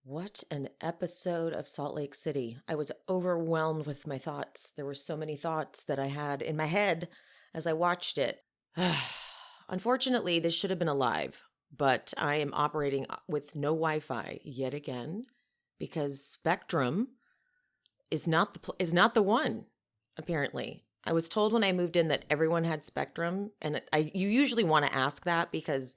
What an episode of Salt Lake City. I was overwhelmed with my thoughts. There were so many thoughts that I had in my head as I watched it. Unfortunately, this should have been a live, but I am operating with no Wi-Fi yet again because Spectrum is not the one, apparently. I was told when I moved in that everyone had Spectrum, and you usually want to ask that because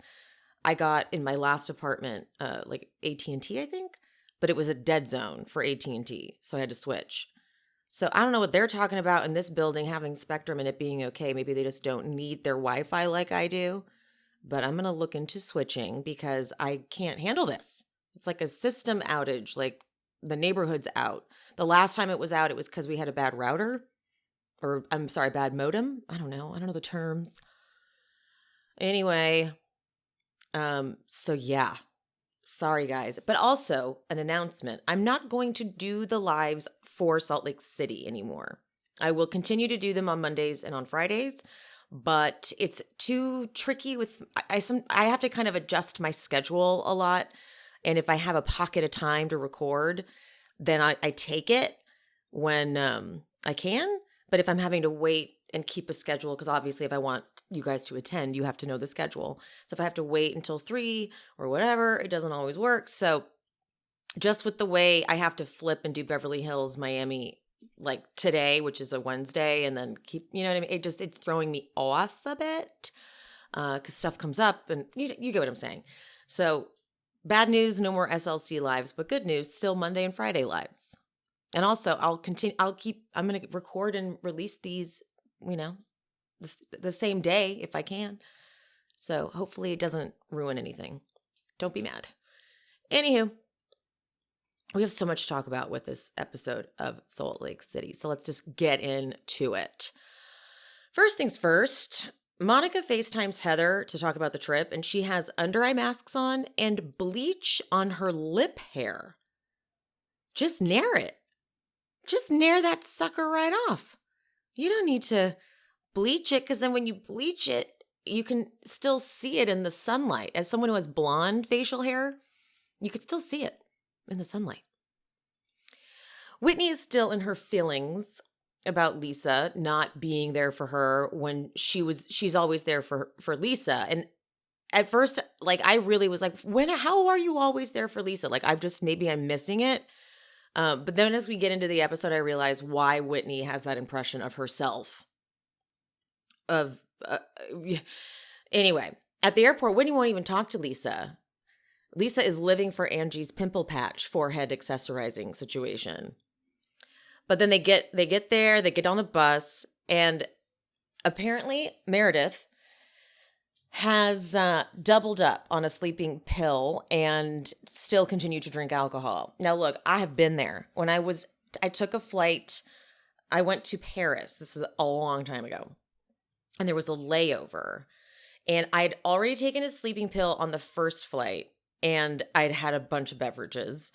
I got in my last apartment like AT&T, I think, but it was a dead zone for AT&T, so I had to switch. So I don't know what they're talking about in this building having Spectrum and it being okay. Maybe they just don't need their Wi-Fi like I do, but I'm going to look into switching because I can't handle this. It's like a system outage, like the neighborhood's out. The last time it was out, it was because we had a bad router, or I'm sorry, bad modem. I don't know the terms. Anyway, so yeah, sorry guys, but also an announcement. I'm not going to do the lives for Salt Lake City anymore. I will continue to do them on Mondays and on Fridays, but it's too tricky I have to kind of adjust my schedule a lot. And if I have a pocket of time to record, then I take it when I can. But if I'm having to wait and keep a schedule, because obviously if I want you guys to attend, you have to know the schedule. So if I have to wait until 3 or whatever, it doesn't always work. So just with the way I have to flip and do Beverly Hills, Miami, like today, which is a Wednesday, and then keep, you know what I mean? It's throwing me off a bit because stuff comes up and you get what I'm saying. So bad news, no more SLC lives, but good news, still Monday and Friday lives. And also I'm going to record and release these, the same day if I can. So hopefully it doesn't ruin anything. Don't be mad. Anywho, we have so much to talk about with this episode of Salt Lake City. So let's just get into it. First things first, Monica FaceTimes Heather to talk about the trip, and she has under-eye masks on and bleach on her lip hair. Just nair it. Just nair that sucker right off. You don't need to bleach it, because then when you bleach it, you can still see it in the sunlight. As someone who has blonde facial hair, you could still see it in the sunlight. Whitney is still in her feelings about Lisa not being there for her when she's always there for Lisa. And at first, I really was like, how are you always there for Lisa? Maybe I'm missing it. But then as we get into the episode, I realize why Whitney has that impression of herself. Anyway, at the airport, Whitney won't even talk to Lisa. Lisa is living for Angie's pimple patch forehead accessorizing situation. But then they get there, they get on the bus, and apparently Meredith has doubled up on a sleeping pill and still continued to drink alcohol. Now, look, I have been there. When I took a flight, I went to Paris. This is a long time ago. And there was a layover. And I'd already taken a sleeping pill on the first flight, and I'd had a bunch of beverages.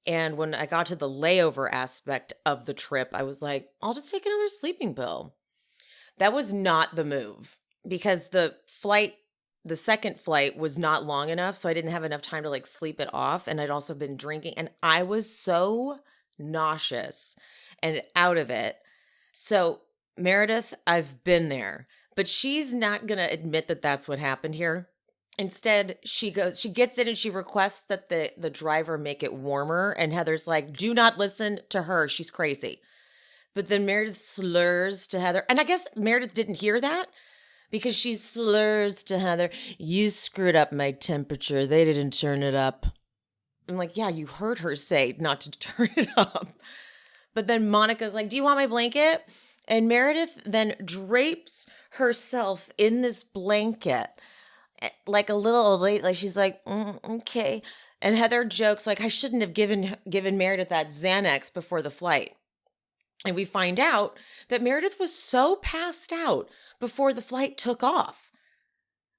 And when I got to the layover aspect of the trip, I was like, I'll just take another sleeping pill. That was not the move, because the second flight was not long enough, so I didn't have enough time to sleep it off. And I'd also been drinking, and I was so nauseous and out of it. So Meredith, I've been there, but she's not going to admit that that's what happened here. Instead, she gets in and she requests that the driver make it warmer. And Heather's like, do not listen to her. She's crazy. But then Meredith slurs to Heather. And I guess Meredith didn't hear that, because she slurs to Heather, you screwed up my temperature. They didn't turn it up. I'm like, yeah, you heard her say not to turn it up. But then Monica's like, do you want my blanket? And Meredith then drapes herself in this blanket like a little old lady. She's like, okay. And Heather jokes I shouldn't have given Meredith that Xanax before the flight. And we find out that Meredith was so passed out before the flight took off.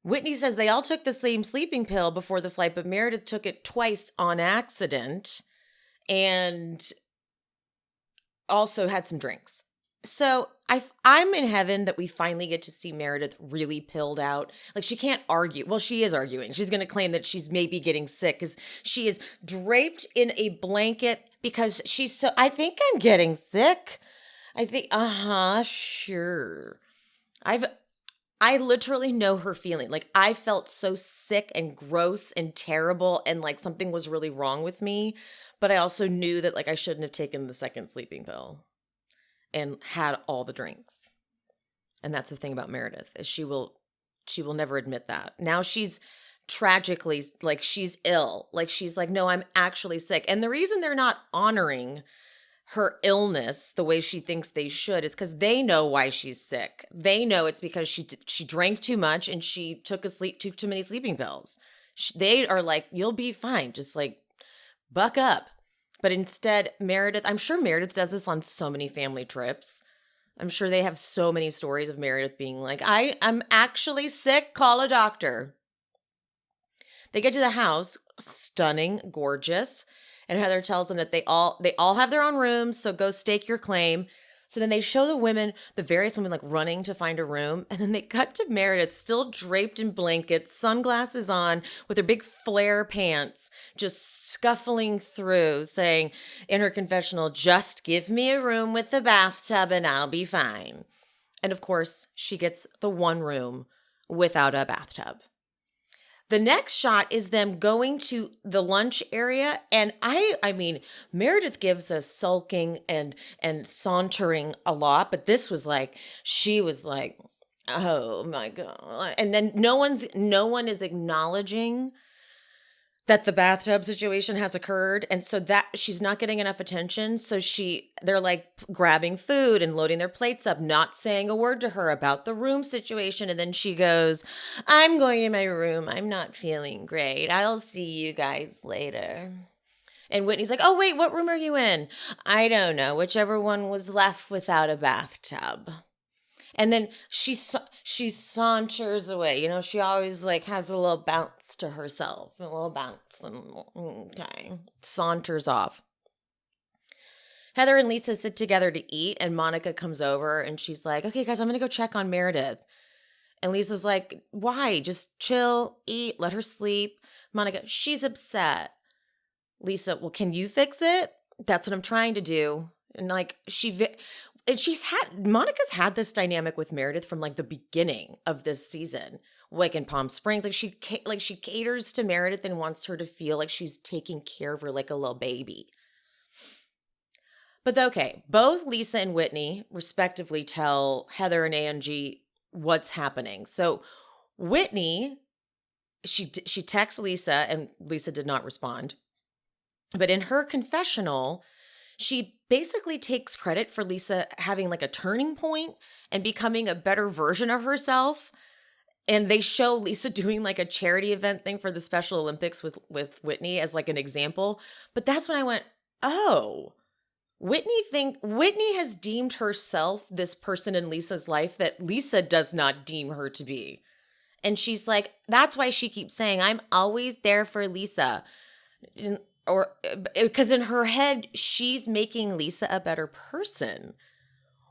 Whitney says they all took the same sleeping pill before the flight, but Meredith took it twice on accident and also had some drinks. So I'm in heaven that we finally get to see Meredith really pilled out. Like, she can't argue. Well, she is arguing. She's going to claim that she's maybe getting sick because she is draped in a blanket because I think I'm getting sick. I think, sure. I literally know her feeling. Like, I felt so sick and gross and terrible and like something was really wrong with me. But I also knew that like I shouldn't have taken the second sleeping pill and had all the drinks. And that's the thing about Meredith, is she will never admit that. Now she's tragically, like, she's ill. Like, she's like, no, I'm actually sick. And the reason they're not honoring her illness the way she thinks they should is because they know why she's sick. They know it's because she drank too much and she took too many sleeping pills. They are like, you'll be fine. Just like buck up. But instead, Meredith, I'm sure Meredith does this on so many family trips. I'm sure they have so many stories of Meredith being like, I'm actually sick, call a doctor. They get to the house, stunning, gorgeous. And Heather tells them that they all have their own rooms, so go stake your claim. So then they show the various women like running to find a room. And then they cut to Meredith still draped in blankets, sunglasses on, with her big flare pants, just scuffling through, saying in her confessional, just give me a room with a bathtub and I'll be fine. And of course, she gets the one room without a bathtub. The next shot is them going to the lunch area. And I mean, Meredith gives us sulking and sauntering a lot, but this was like, she was like, oh my God. And then no one is acknowledging that the bathtub situation has occurred. And so that she's not getting enough attention. So they're like grabbing food and loading their plates up, not saying a word to her about the room situation. And then she goes, I'm going to my room. I'm not feeling great. I'll see you guys later. And Whitney's like, oh, wait, what room are you in? I don't know. Whichever one was left without a bathtub. And then she saunters away. You know, she always like has a little bounce to herself, a little bounce, and okay, saunters off. Heather and Lisa sit together to eat, and Monica comes over and she's like, okay, guys, I'm going to go check on Meredith. And Lisa's like, why? Just chill, eat, let her sleep. Monica, she's upset. Lisa, well, can you fix it? That's what I'm trying to do. And like, Monica's had this dynamic with Meredith from like the beginning of this season, like in Palm Springs. Like she caters to Meredith and wants her to feel like she's taking care of her like a little baby. But okay, both Lisa and Whitney respectively tell Heather and Angie what's happening. So Whitney, she texts Lisa and Lisa did not respond. But in her confessional, she basically takes credit for Lisa having like a turning point and becoming a better version of herself. And they show Lisa doing like a charity event thing for the Special Olympics with Whitney as like an example. But that's when I went, oh, Whitney has deemed herself this person in Lisa's life that Lisa does not deem her to be. And she's like, that's why she keeps saying, I'm always there for Lisa. Or because in her head, she's making Lisa a better person,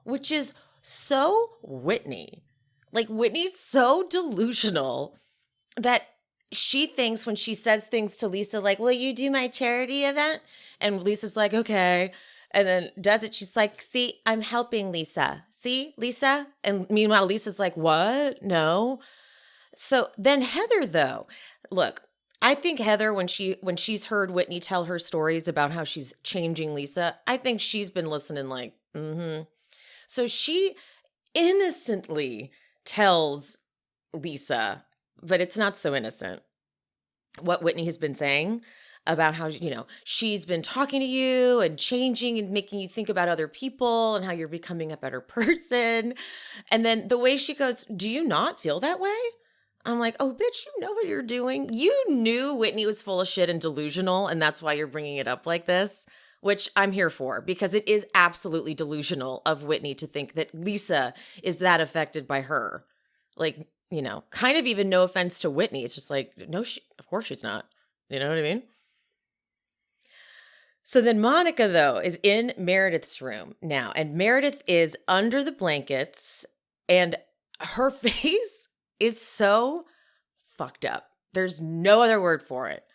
which is so Whitney. Like, Whitney's so delusional that she thinks when she says things to Lisa, like, will you do my charity event? And Lisa's like, okay. And then does it. She's like, see, I'm helping Lisa. See, Lisa? And meanwhile, Lisa's like, what? No. So then Heather, though, look, I think Heather, when she's heard Whitney tell her stories about how she's changing Lisa, I think she's been listening like, mm-hmm. So she innocently tells Lisa, but it's not so innocent, what Whitney has been saying about how, you know, she's been talking to you and changing and making you think about other people and how you're becoming a better person. And then the way she goes, do you not feel that way? I'm like, oh, bitch, you know what you're doing. You knew Whitney was full of shit and delusional, and that's why you're bringing it up like this, which I'm here for, because it is absolutely delusional of Whitney to think that Lisa is that affected by her. Like, you know, kind of even no offense to Whitney. It's just like, no, of course she's not. You know what I mean? So then Monica, though, is in Meredith's room now, and Meredith is under the blankets, and her face is so fucked up. There's no other word for it.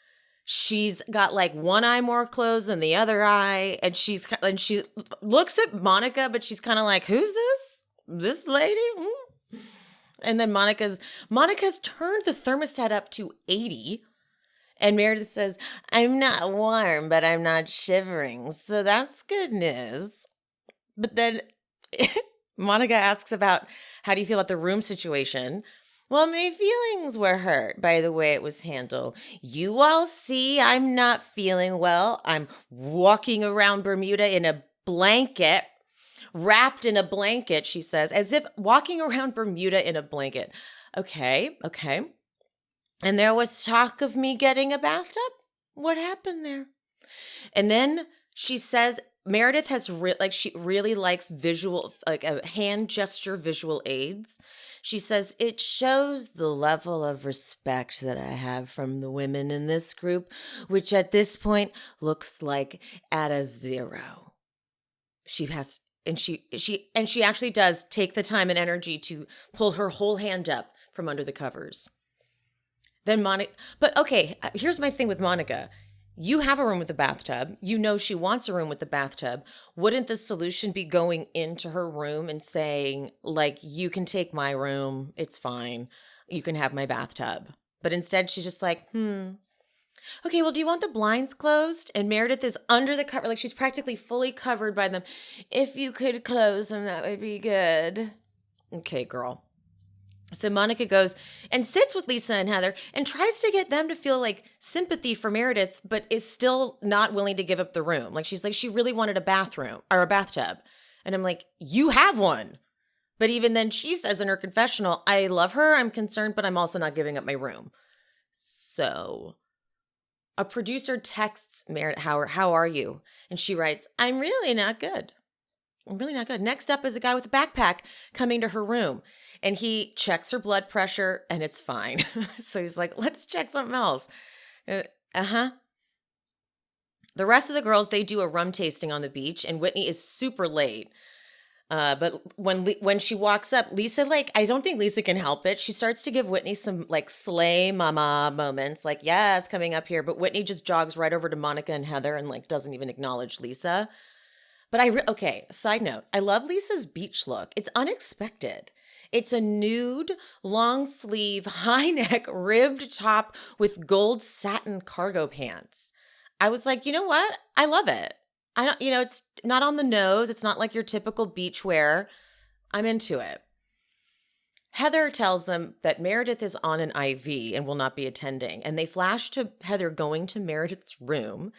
She's got like one eye more closed than the other eye, and she looks at Monica, but she's kind of like, "Who's this? This lady?" And then Monica's turned the thermostat up to 80. And Meredith says, "I'm not warm, but I'm not shivering. So that's good news." But then Monica asks about, how do you feel about the room situation? "Well, my feelings were hurt by the way it was handled. You all see I'm not feeling well. I'm walking around Bermuda in a blanket, wrapped in a blanket," she says, as if walking around Bermuda in a blanket. Okay. "And there was talk of me getting a bathtub? What happened there?" And then she says Meredith has she really likes visual, like a hand gesture visual aids. She says, "It shows the level of respect that I have from the women in this group, which at this point looks like at a 0. She has, and she actually does take the time and energy to pull her whole hand up from under the covers. Then Monica, but okay, here's my thing with Monica. You have a room with a bathtub. You know she wants a room with a bathtub. Wouldn't the solution be going into her room and saying, like, "You can take my room. It's fine. You can have my bathtub." But instead, she's just like, "Okay, well, do you want the blinds closed?" And Meredith is under the cover, like she's practically fully covered by them. "If you could close them, that would be good." Okay, girl. So Monica goes and sits with Lisa and Heather and tries to get them to feel like sympathy for Meredith, but is still not willing to give up the room. Like she's like, she really wanted a bathroom or a bathtub. And I'm like, you have one. But even then she says in her confessional, "I love her, I'm concerned, but I'm also not giving up my room." So a producer texts Meredith, how are you? And she writes, "I'm really not good. I'm really not good." Next up is a guy with a backpack coming to her room. And he checks her blood pressure, and it's fine. So he's like, "Let's check something else." The rest of the girls, they do a rum tasting on the beach, and Whitney is super late. But when she walks up, Lisa, like, I don't think Lisa can help it. She starts to give Whitney some, like, slay mama moments, like, "Yes, coming up here." But Whitney just jogs right over to Monica and Heather and, like, doesn't even acknowledge Lisa. But okay, side note, I love Lisa's beach look. It's unexpected. It's a nude, long sleeve, high neck, ribbed top with gold satin cargo pants. I was like, you know what? I love it. It's not on the nose. It's not like your typical beach wear. I'm into it. Heather tells them that Meredith is on an IV and will not be attending. And they flash to Heather going to Meredith's room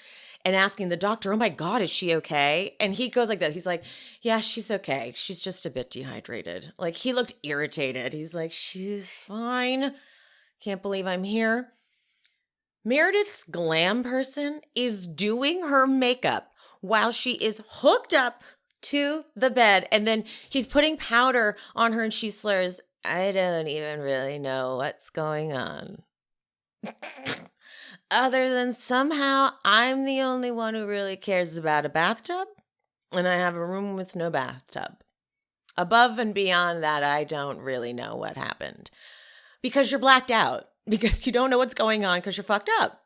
and asking the doctor, "Oh my God, is she okay?" And he goes like this. He's like, "Yeah, she's okay. She's just a bit dehydrated." Like, he looked irritated. He's like, "She's fine. Can't believe I'm here." Meredith's glam person is doing her makeup while she is hooked up to the bed. And then he's putting powder on her and she slurs, "I don't even really know what's going on." Other than somehow I'm the only one who really cares about a bathtub, and I have a room with no bathtub. Above and beyond that, I don't really know what happened. Because you're blacked out. Because you don't know what's going on because you're fucked up.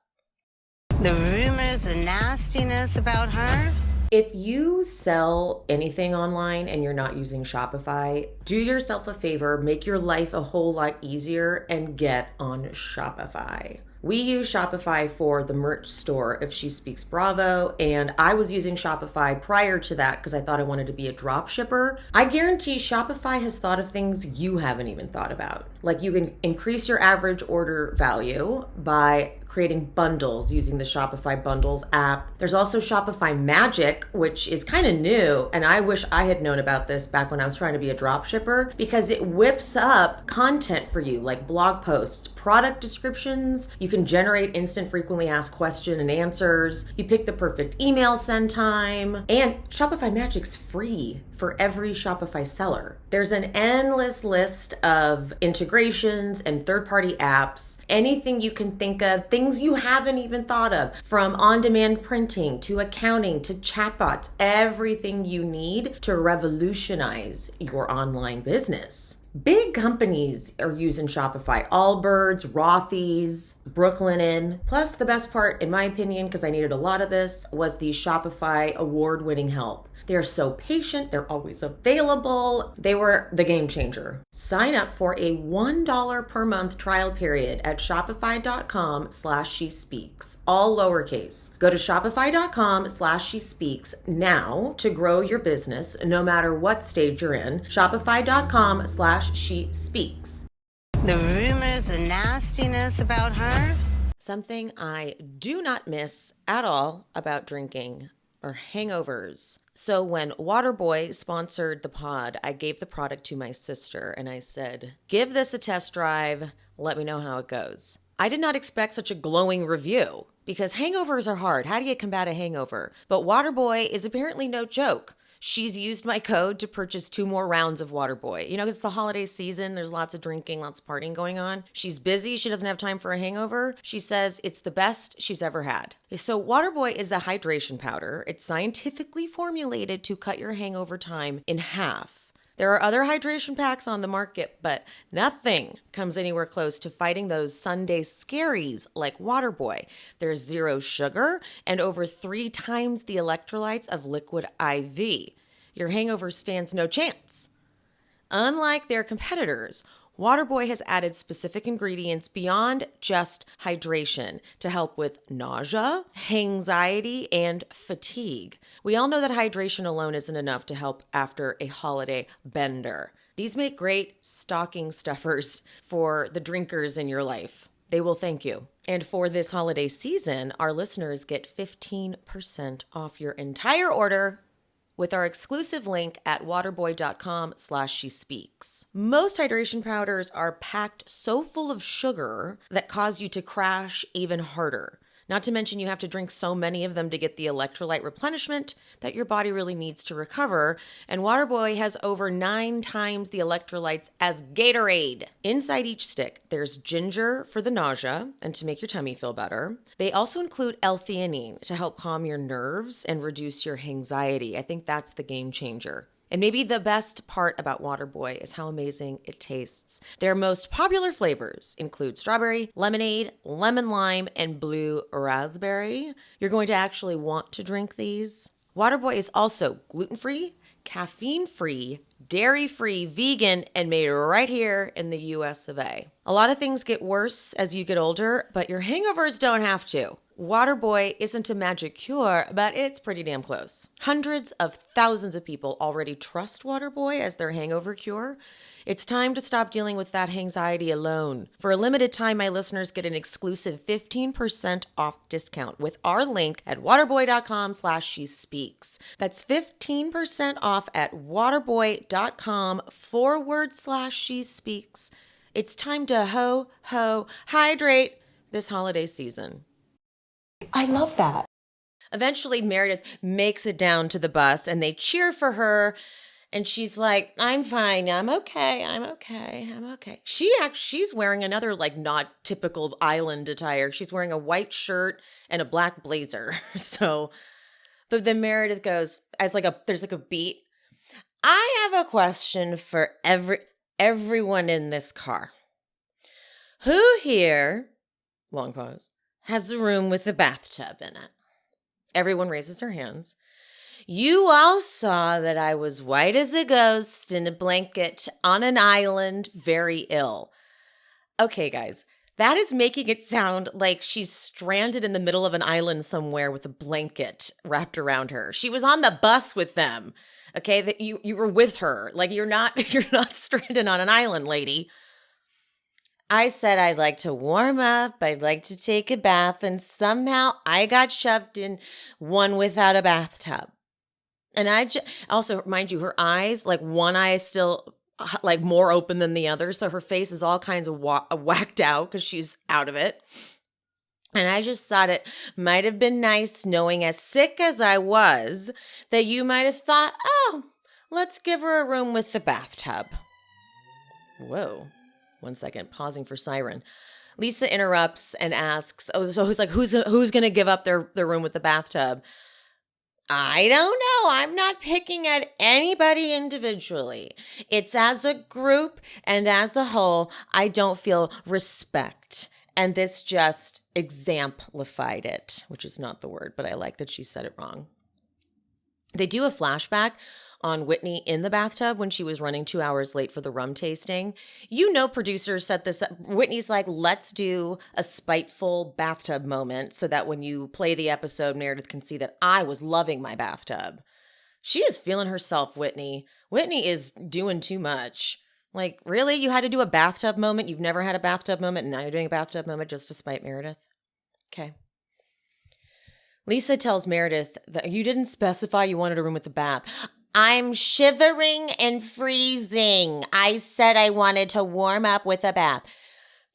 The rumors and nastiness about her. If you sell anything online and you're not using Shopify, do yourself a favor, make your life a whole lot easier, and get on Shopify. We use Shopify for the merch store If She Speaks Bravo, and I was using Shopify prior to that because I thought I wanted to be a drop shipper. I guarantee Shopify has thought of things you haven't even thought about. Like, you can increase your average order value by creating bundles using the Shopify Bundles app. There's also Shopify Magic, which is kind of new, and I wish I had known about this back when I was trying to be a drop shipper, because it whips up content for you, like blog posts, product descriptions. You can generate instant frequently asked question and answers. You pick the perfect email send time, and Shopify Magic's free for every Shopify seller. There's an endless list of integrations integrations and third-party apps, anything you can think of, things you haven't even thought of, from on-demand printing to accounting to chatbots, everything you need to revolutionize your online business. Big companies are using Shopify. Allbirds, Rothy's, Brooklinen. Plus, the best part, in my opinion, because I needed a lot of this, was the Shopify award-winning help. They're so patient. They're always available. They were the game changer. Sign up for a $1 per month trial period at shopify.com/shespeaks, all lowercase. Go to shopify.com/shespeaks now to grow your business no matter what stage you're in. Shopify.com/shespeaks. The rumors and nastiness about her. Something I do not miss at all about drinking are hangovers. So when Waterboy sponsored the pod, I gave the product to my sister and I said, give this a test drive. Let me know how it goes. I did not expect such a glowing review because hangovers are hard. How do you combat a hangover? But Waterboy is apparently no joke. She's used my code to purchase 2 more rounds of Waterboy. You know, it's the holiday season. There's lots of drinking, lots of partying going on. She's busy. She doesn't have time for a hangover. She says it's the best she's ever had. So Waterboy is a hydration powder. It's scientifically formulated to cut your hangover time in half. There are other hydration packs on the market, but nothing comes anywhere close to fighting those Sunday scaries like Waterboy. There's 0 sugar and over 3 times the electrolytes of liquid IV. Your hangover stands no chance. Unlike their competitors, Waterboy has added specific ingredients beyond just hydration to help with nausea, anxiety, and fatigue. We all know that hydration alone isn't enough to help after a holiday bender. These make great stocking stuffers for the drinkers in your life. They will thank you. And for this holiday season, our listeners get 15% off your entire order with our exclusive link at waterboy.com/shespeaks. Most hydration powders are packed so full of sugar that cause you to crash even harder. Not to mention you have to drink so many of them to get the electrolyte replenishment that your body really needs to recover. And Waterboy has over 9 times the electrolytes as Gatorade. Inside each stick, there's ginger for the nausea and to make your tummy feel better. They also include L-theanine to help calm your nerves and reduce your anxiety. I think that's the game changer. And maybe the best part about Waterboy is how amazing it tastes. Their most popular flavors include strawberry, lemonade, lemon lime, and blue raspberry. You're going to actually want to drink these. Waterboy is also gluten-free, caffeine-free, dairy-free, vegan, and made right here in the US of A. A lot of things get worse as you get older, but your hangovers don't have to. Waterboy isn't a magic cure, but it's pretty damn close. Hundreds of thousands of people already trust Waterboy as their hangover cure. It's time to stop dealing with that anxiety alone. For a limited time, my listeners get an exclusive 15% off discount with our link at waterboy.com/shespeaks. That's 15% off at waterboy.com/shespeaks. It's time to hydrate this holiday season. I love that. Eventually, Meredith makes it down to the bus and they cheer for her. And she's like, I'm fine. I'm okay. She's wearing another not typical island attire. She's wearing a white shirt and a black blazer. But then Meredith goes, there's a beat. I have a question for everyone in this car. Who here, long pause, has a room with a bathtub in it? Everyone raises their hands. You all saw that I was white as a ghost in a blanket on an island, very ill. Okay, guys, that is making it sound like she's stranded in the middle of an island somewhere with a blanket wrapped around her. She was on the bus with them. Okay, that you were with her. You're not stranded on an island, lady. I said I'd like to warm up, I'd like to take a bath, and somehow I got shoved in one without a bathtub. And also, mind you, her eyes, one eye is still more open than the other, so her face is all kinds of whacked out because she's out of it. And I just thought it might have been nice, knowing as sick as I was, that you might have thought, oh, let's give her a room with the bathtub. Whoa. One second, pausing for siren. Lisa interrupts and asks, oh, so who's going to give up their room with the bathtub? I don't know. I'm not picking at anybody individually. It's as a group and as a whole, I don't feel respect. And this just exemplified it, which is not the word, but I like that she said it wrong. They do a flashback on Whitney in the bathtub when she was running 2 hours late for the rum tasting. You know, producers set this up. Whitney's like, let's do a spiteful bathtub moment so that when you play the episode, Meredith can see that I was loving my bathtub. She is feeling herself, Whitney. Whitney is doing too much. Like, really? You had to do a bathtub moment? You've never had a bathtub moment, and now you're doing a bathtub moment just to spite Meredith? Okay. Lisa tells Meredith that you didn't specify you wanted a room with a bath. I'm shivering and freezing. I said I wanted to warm up with a bath.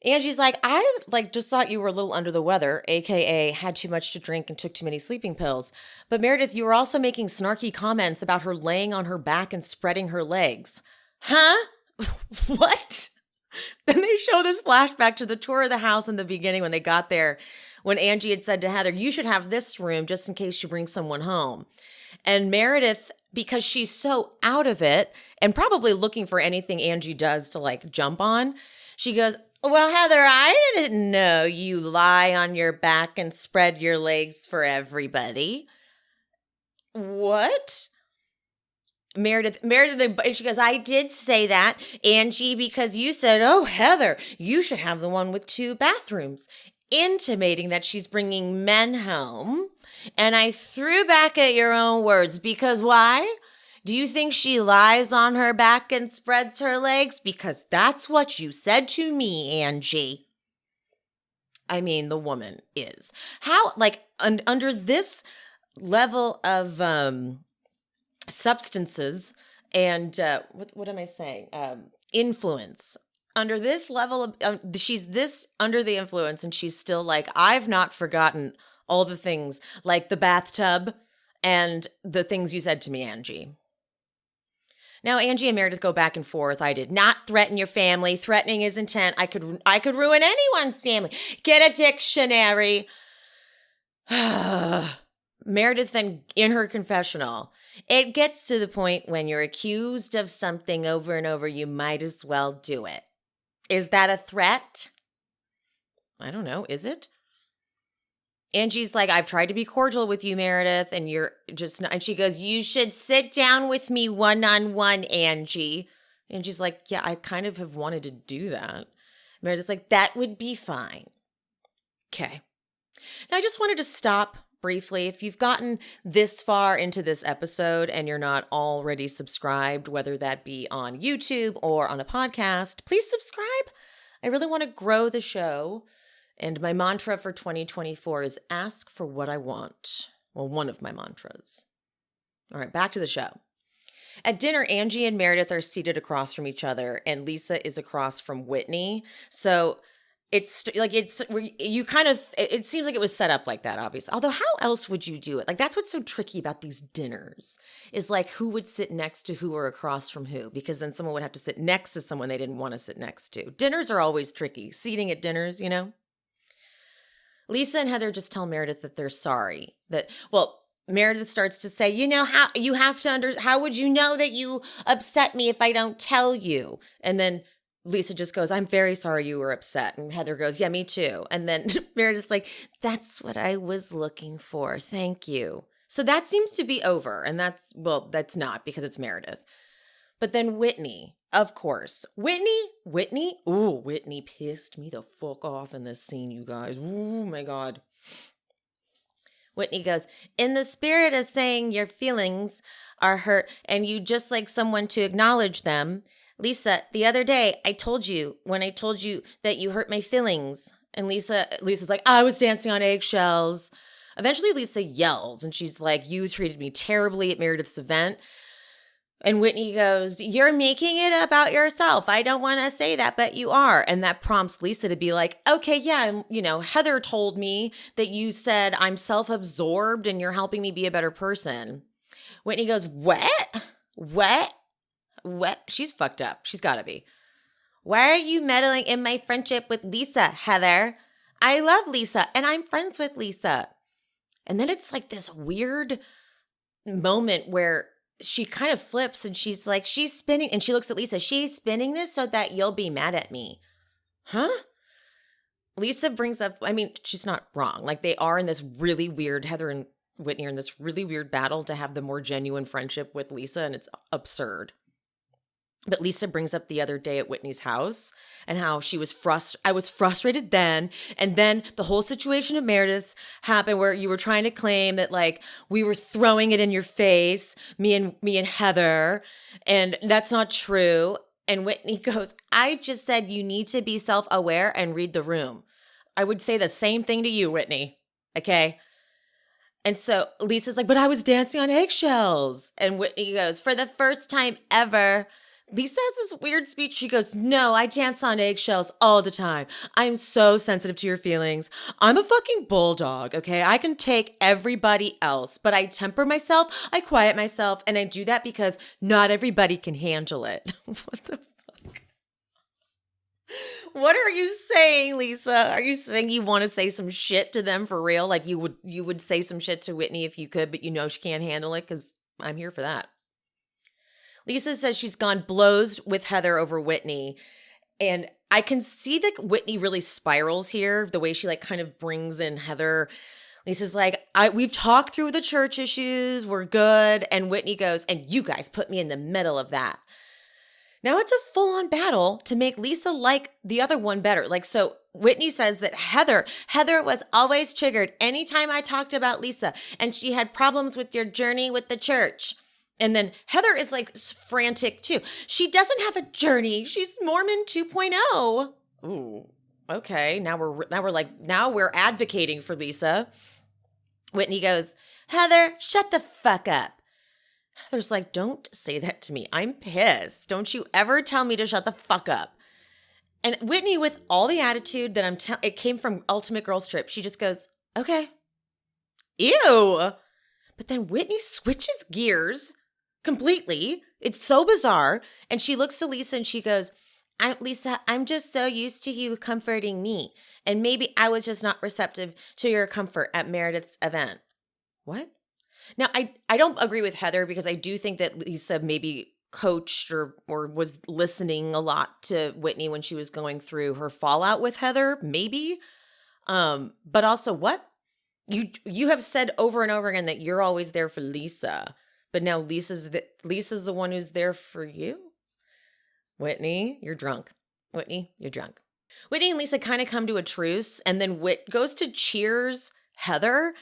Angie's like, I just thought you were a little under the weather, aka had too much to drink and took too many sleeping pills. But Meredith, you were also making snarky comments about her laying on her back and spreading her legs. Huh? What? Then they show this flashback to the tour of the house in the beginning when they got there, when Angie had said to Heather, you should have this room just in case you bring someone home. And Meredith, because she's so out of it and probably looking for anything Angie does to jump on, she goes, well, Heather, I didn't know you lie on your back and spread your legs for everybody. What? Meredith, and she goes, I did say that, Angie, because you said, oh, Heather, you should have the one with 2 bathrooms, intimating that she's bringing men home. And I threw back at your own words because why? Do you think she lies on her back and spreads her legs? Because that's what you said to me, Angie. I mean, the woman is. How, under this level of substances and, what am I saying? Influence. Under this level of, she's this under the influence and she's still like, I've not forgotten all the things like the bathtub and the things you said to me, Angie. Now, Angie and Meredith go back and forth. I did not threaten your family. Threatening is intent. I could ruin anyone's family. Get a dictionary. Meredith then, in her confessional, it gets to the point when you're accused of something over and over, you might as well do it. Is that a threat? I don't know. Is it? Angie's like, I've tried to be cordial with you, Meredith, and you're just not. And she goes, you should sit down with me one-on-one, Angie. Angie's like, yeah, I kind of have wanted to do that. Meredith's like, that would be fine. Okay. Now, I just wanted to stop briefly. If you've gotten this far into this episode and you're not already subscribed, whether that be on YouTube or on a podcast, please subscribe. I really want to grow the show. And my mantra for 2024 is ask for what I want. Well, one of my mantras. All right, back to the show. At dinner, Angie and Meredith are seated across from each other, and Lisa is across from Whitney. So it seems like it was set up like that, obviously. Although, how else would you do it? That's what's so tricky about these dinners is who would sit next to who or across from who, because then someone would have to sit next to someone they didn't want to sit next to. Dinners are always tricky. Seating at dinners, Lisa and Heather just tell Meredith that they're sorry. Meredith starts to say, how would you know that you upset me if I don't tell you? And then Lisa just goes, I'm very sorry you were upset. And Heather goes, yeah, me too. And then Meredith's like, that's what I was looking for. Thank you. So that seems to be over. And that's not because it's Meredith. But then Whitney, of course. Whitney pissed me the fuck off in this scene, you guys. Oh my God. Whitney goes, in the spirit of saying your feelings are hurt and you just like someone to acknowledge them, Lisa, the other day I told you that you hurt my feelings. And Lisa's like, I was dancing on eggshells. Eventually Lisa yells and she's like, you treated me terribly at Meredith's event. And Whitney goes, you're making it about yourself. I don't want to say that, but you are. And that prompts Lisa to be like, okay, yeah, Heather told me that you said I'm self-absorbed and you're helping me be a better person. Whitney goes, what? She's fucked up. She's got to be. Why are you meddling in my friendship with Lisa, Heather? I love Lisa and I'm friends with Lisa. And then it's like this weird moment where she kind of flips and she's like, she's spinning, and she looks at Lisa, she's spinning this so that you'll be mad at me. Huh? Lisa brings up, I mean, she's not wrong. Like, they are in this really weird, Heather and Whitney are in this really weird battle to have the more genuine friendship with Lisa, and it's absurd. But Lisa brings up the other day at Whitney's house and how she was I was frustrated then. And then the whole situation of Meredith's happened where you were trying to claim that, like, we were throwing it in your face, me and Heather, and that's not true. And Whitney goes, I just said you need to be self-aware and read the room. I would say the same thing to you, Whitney. Okay? And so Lisa's like, but I was dancing on eggshells. And Whitney goes, for the first time ever. Lisa has this weird speech. She goes, no, I dance on eggshells all the time. I'm so sensitive to your feelings. I'm a fucking bulldog, okay? I can take everybody else, but I temper myself, I quiet myself, and I do that because not everybody can handle it. What the fuck? What are you saying, Lisa? Are you saying you want to say some shit to them for real? Like you would say some shit to Whitney if you could, but you know she can't handle it? Because I'm here for that. Lisa says she's gone blows with Heather over Whitney. And I can see that Whitney really spirals here, the way she like kind of brings in Heather. Lisa's like, we've talked through the church issues. We're good. And Whitney goes, and you guys put me in the middle of that. Now it's a full-on battle to make Lisa like the other one better. Like, so Whitney says that Heather was always triggered anytime I talked about Lisa, and she had problems with your journey with the church. And then Heather is like frantic too. She doesn't have a journey. She's Mormon 2.0. Ooh, okay. Now we're advocating for Lisa. Whitney goes, Heather, shut the fuck up. Heather's like, don't say that to me. I'm pissed. Don't you ever tell me to shut the fuck up. And Whitney, with all the attitude that it came from Ultimate Girls Trip, she just goes, okay. Ew. But then Whitney switches gears completely. It's so bizarre. And she looks to Lisa and she goes, Lisa, I'm just so used to you comforting me. And maybe I was just not receptive to your comfort at Meredith's event. What? Now, I don't agree with Heather because I do think that Lisa maybe coached or was listening a lot to Whitney when she was going through her fallout with Heather, maybe. But also, what? You have said over and over again that you're always there for Lisa. But now Lisa's the one who's there for you? Whitney, you're drunk. Whitney, you're drunk. Whitney and Lisa kind of come to a truce, and then Whit goes to cheers Heather,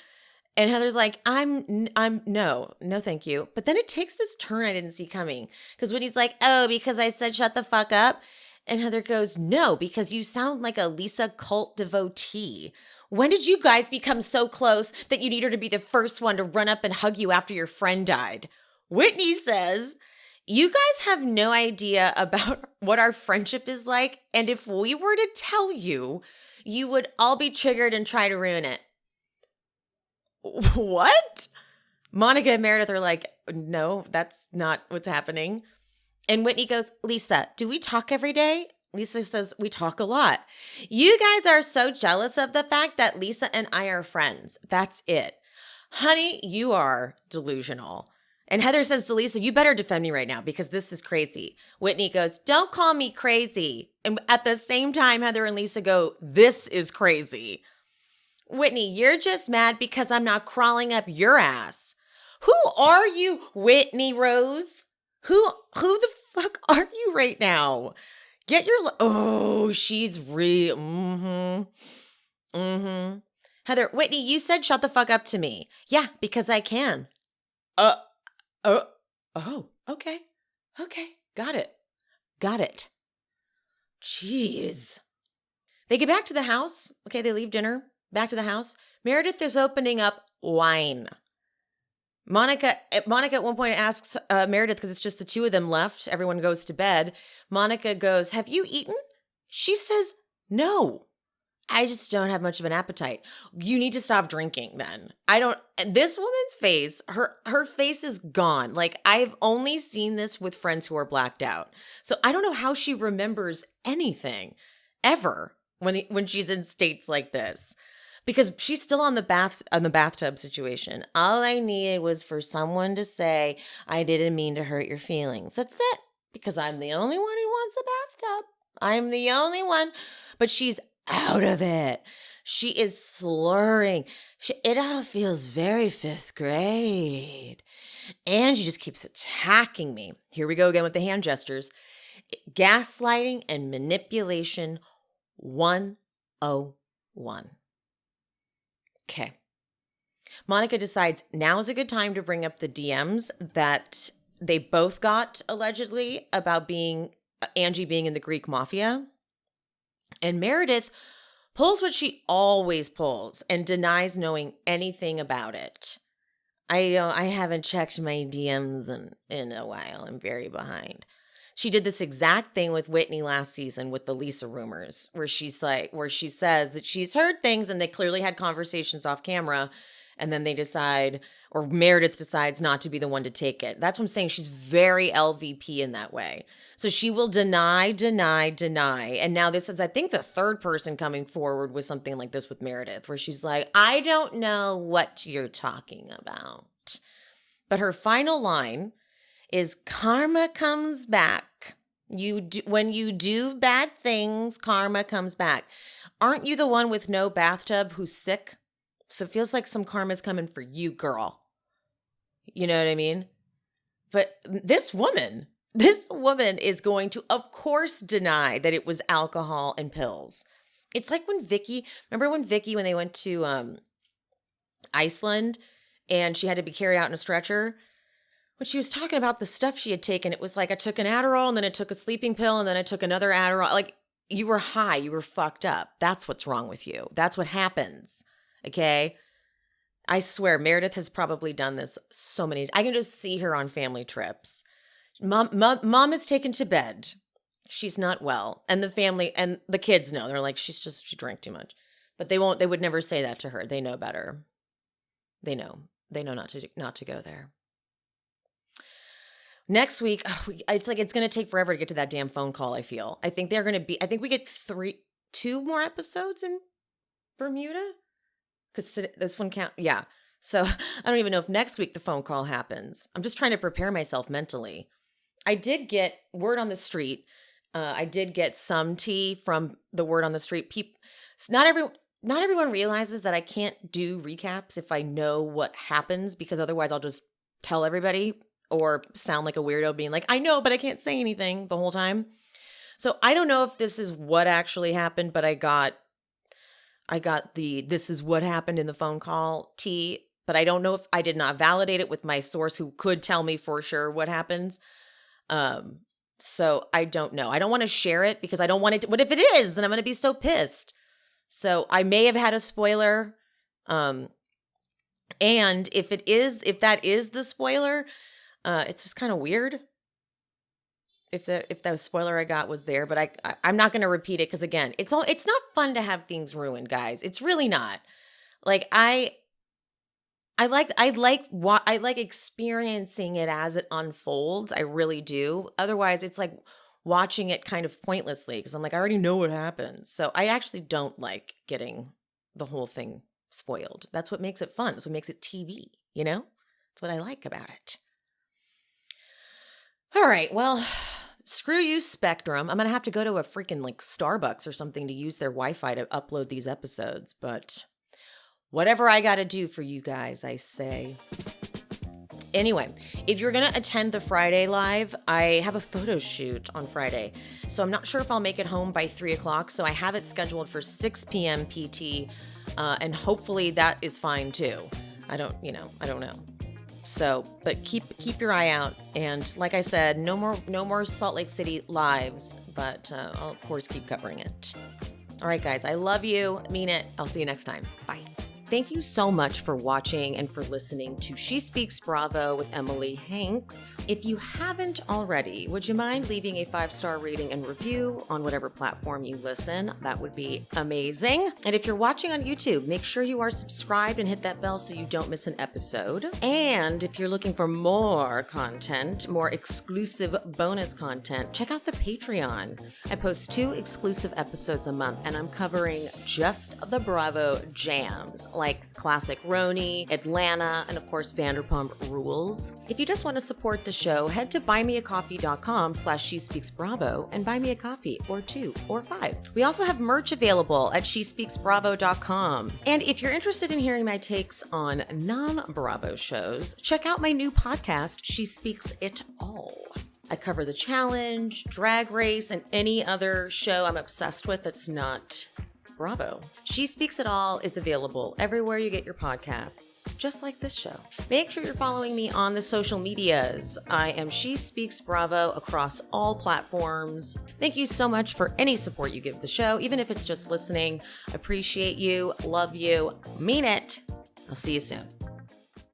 and Heather's like, no, thank you. But then it takes this turn I didn't see coming, because Whitney's like, oh, because I said shut the fuck up? And Heather goes, no, because you sound like a Lisa cult devotee. When did you guys become so close that you need her to be the first one to run up and hug you after your friend died? Whitney says, you guys have no idea about what our friendship is like. And if we were to tell you, you would all be triggered and try to ruin it. What? Monica and Meredith are like, no, that's not what's happening. And Whitney goes, Lisa, do we talk every day? Lisa says, we talk a lot. You guys are so jealous of the fact that Lisa and I are friends. That's it. Honey, you are delusional. And Heather says to Lisa, you better defend me right now because this is crazy. Whitney goes, don't call me crazy. And at the same time, Heather and Lisa go, this is crazy. Whitney, you're just mad because I'm not crawling up your ass. Who are you, Whitney Rose? Who the fuck are you right now? Get your, oh, she's real. Heather, Whitney, you said shut the fuck up to me. Yeah, because I can. Oh, okay. Got it. Jeez. They get back to the house. Okay, they leave dinner. Back to the house. Meredith is opening up wine. Monica at one point asks Meredith, because it's just the two of them left. Everyone goes to bed. Monica goes, have you eaten? She says, no. I just don't have much of an appetite. You need to stop drinking then. This woman's face, her face is gone. Like, I've only seen this with friends who are blacked out. So I don't know how she remembers anything ever when she's in states like this. Because she's still on the bathtub situation. All I needed was for someone to say, I didn't mean to hurt your feelings. That's it. Because I'm the only one who wants a bathtub. I'm the only one. But she's out of it. She is slurring. It all feels very fifth grade. And she just keeps attacking me. Here we go again with the hand gestures. Gaslighting and manipulation 101. Okay. Monica decides now is a good time to bring up the DMs that they both got allegedly about Angie being in the Greek mafia. And Meredith pulls what she always pulls and denies knowing anything about it. I haven't checked my DMs in a while. I'm very behind. She did this exact thing with Whitney last season with the Lisa rumors, where she says that she's heard things and they clearly had conversations off camera, and then they decide, or Meredith decides not to be the one to take it. That's what I'm saying. She's very LVP in that way. So she will deny. And now this is, I think, the third person coming forward with something like this with Meredith, where she's like, I don't know what you're talking about. But her final line is karma comes back. When you do bad things, karma comes back. Aren't you the one with no bathtub who's sick? So it feels like some karma's coming for you, girl. You know what I mean? But this woman is going to, of course, deny that it was alcohol and pills. It's like when remember when they went to Iceland and she had to be carried out in a stretcher? When she was talking about the stuff she had taken, it was like, I took an Adderall and then I took a sleeping pill and then I took another Adderall. Like, you were high, you were fucked up. That's what's wrong with you. That's what happens. Okay? I swear, Meredith has probably done this so many times. I can just see her on family trips. Mom is taken to bed. She's not well. And the family and the kids know. They're like, she drank too much. But they would never say that to her. They know better. They know not to go there. Next week, it's like it's going to take forever to get to that damn phone call, I feel. I think we get 2 more episodes in Bermuda? Because this one count. Yeah. So I don't even know if next week the phone call happens. I'm just trying to prepare myself mentally. I did get word on the street. I did get some tea from the word on the street. Not everyone realizes that I can't do recaps if I know what happens, because otherwise I'll just tell everybody or sound like a weirdo being like, I know, but I can't say anything the whole time. So I don't know if this is what actually happened, but I got this is what happened in the phone call tea, but I don't know if I did not validate it with my source who could tell me for sure what happens. So I don't know. I don't want to share it because I don't want it to, what if it is? And I'm going to be so pissed. So I may have had a spoiler. And if that is the spoiler, it's just kind of weird if the spoiler I got was there, but I'm not going to repeat it because, again, it's not fun to have things ruined, guys. It's really not. Like I like experiencing it as it unfolds. I really do. Otherwise, it's like watching it kind of pointlessly because I'm like, I already know what happens. So I actually don't like getting the whole thing spoiled. That's what makes it fun. That's what makes it TV, you know? That's what I like about it. All right, well, screw you, Spectrum. I'm going to have to go to a freaking like Starbucks or something to use their Wi-Fi to upload these episodes. But whatever I got to do for you guys, I say. Anyway, if you're going to attend the Friday live, I have a photo shoot on Friday. So I'm not sure if I'll make it home by 3 o'clock. So I have it scheduled for 6 p.m. PT. And hopefully that is fine too. I don't know. So, but keep your eye out. And like I said, no more Salt Lake City lives, but I'll of course keep covering it. All right, guys, I love you. Mean it. I'll see you next time. Bye. Thank you so much for watching and for listening to She Speaks Bravo with Emily Hanks. If you haven't already, would you mind leaving a 5-star rating and review on whatever platform you listen? That would be amazing. And if you're watching on YouTube, make sure you are subscribed and hit that bell so you don't miss an episode. And if you're looking for more content, more exclusive bonus content, check out the Patreon. I post 2 exclusive episodes a month, and I'm covering just the Bravo jams, like Classic Roni, Atlanta, and of course Vanderpump Rules. If you just want to support the show, head to buymeacoffee.com/SheSpeaksBravo and buy me a coffee, or 2 or 5. We also have merch available at SheSpeaksBravo.com. And if you're interested in hearing my takes on non-Bravo shows, check out my new podcast, She Speaks It All. I cover The Challenge, Drag Race, and any other show I'm obsessed with that's not Bravo. She Speaks It All is available everywhere you get your podcasts, just like this show. Make sure you're following me on the social medias. I am She Speaks Bravo across all platforms. Thank you so much for any support you give the show, even if it's just listening. Appreciate you, love you, mean it. I'll see you soon.